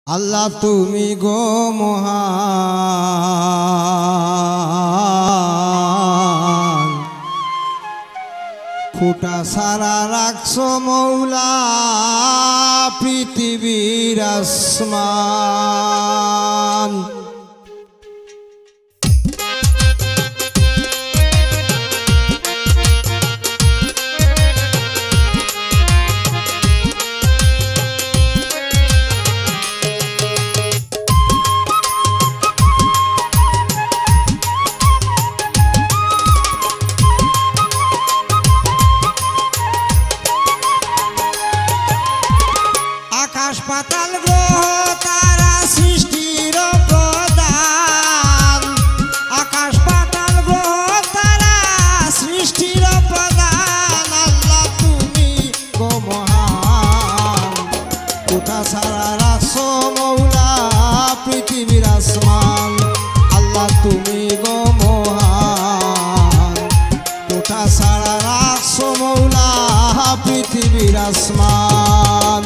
আল্লাহ তুমি গো মহান, ফুটা সারা রাখছো মৌলা পৃথিবীর আসমান। আকাশ পাতাল গ্রহ তারা সৃষ্টির প্রধান, আকাশ পাতাল গ্রহ তারা সৃষ্টির প্রধান। আল্লাহ তুমি গো মহান, কোথা সারা রাখছো মৌলা পৃথিবীর আসমান। আল্লাহ তুমি গো মহান, কোথা সারা রাখছো মৌলা পৃথিবীর আসমান।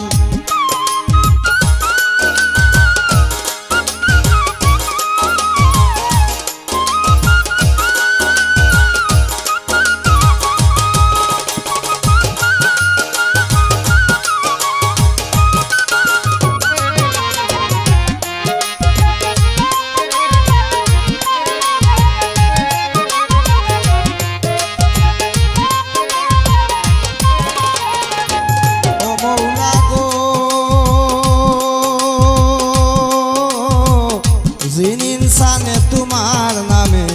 জিন ইনসানে তোমার নামে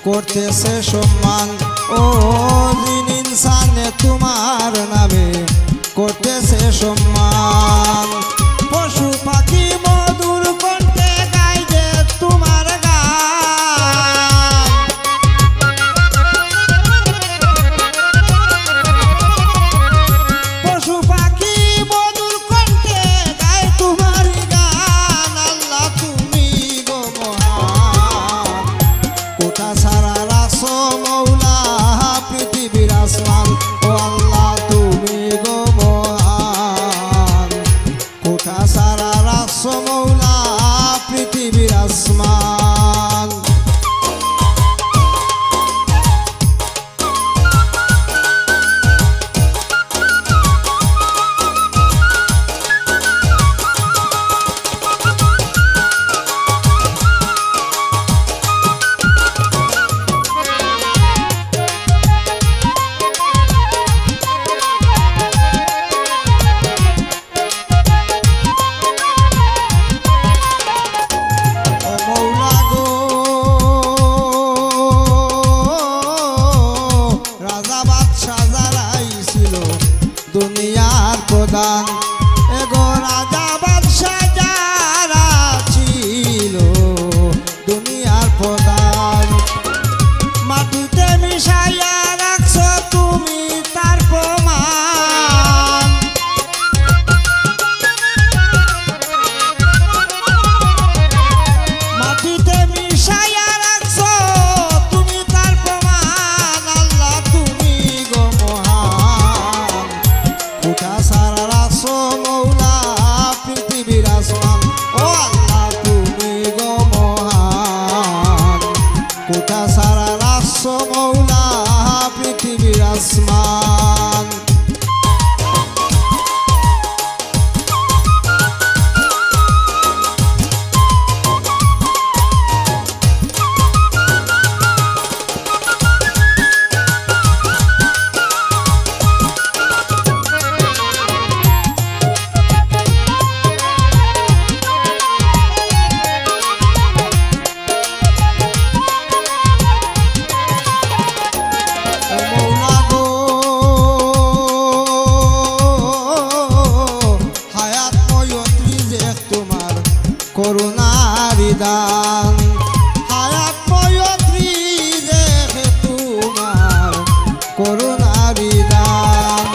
করতেছে সম্মান, ও জিন ইনসানে তোমার নামে করতেছে সম্মান। পশু পাখি মধুর কণ্ঠে গাইবে তোমার গান, পশু পাখি মধুর কণ্ঠে গায় তোমার গান। আল্লাহ তুমি গো মহান, কোথা সারা রাখছো মৌলা পৃথিবীর আসমান। ও আল্লাহ তুমি গো মহান, কোথা সারা রাখছো মৌলা পৃথিবীর আসমান। দুনিয়ার প্রধান এগো রাজা বাদশা যারা ছিল দুনিয়ার প্রধান, মাটিতে মিশাইয়া রাখছো তুমি তার প্রমাণ। মাটিতে মিশাইয়া রাখছো তুমি তার প্রমাণ। আল্লাহ তুমি গো মহান, কোথা সারা রাখছো মৌলা পৃথিবীর আসমান। ও আল্লাহ তুমি গো মহান, কোথা সারা রাখছো মৌলা পৃথিবীর আসমান। করুণার দান হায়াত ময়ত্রী দেখে তোমার করুণার দান।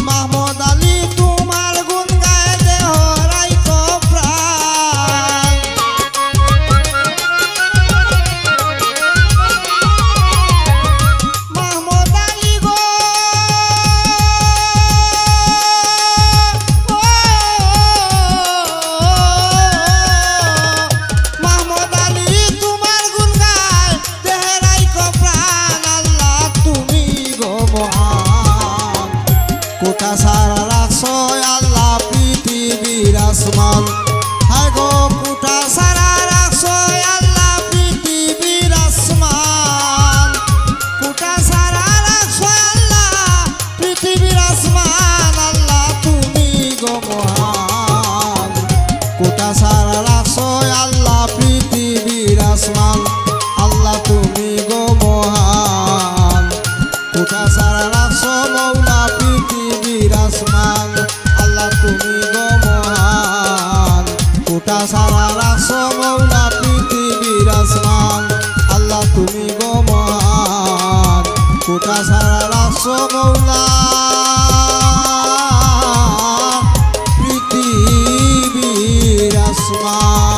মাহমুদ আলী তোমার গুণ গায়ে দেহ রাইতো প্রাণ, মাহমুদ আলী গো গো কুটা সারা রাখছো আল্লাহ পৃথিবীর আসমান কুটা সারা রাখছো আল্লাহ পৃথিবীর আসমান আল্লাহ তুমি গো মহান কুটা সারা রাখছো আল্লাহ পৃথিবীর আসমান আল্লাহ তুমি গো মহান কুটা সারা রাখছো মৌলা পৃথিবীর আসমান আল্লাহ তুমি গো মহান কুটা সারা রাখছো মৌলা পৃথিবীর আসমান আল্লাহ তুমি গো মহান কুটা সারা রাখছো মৌলা পৃথিবীর আসমান।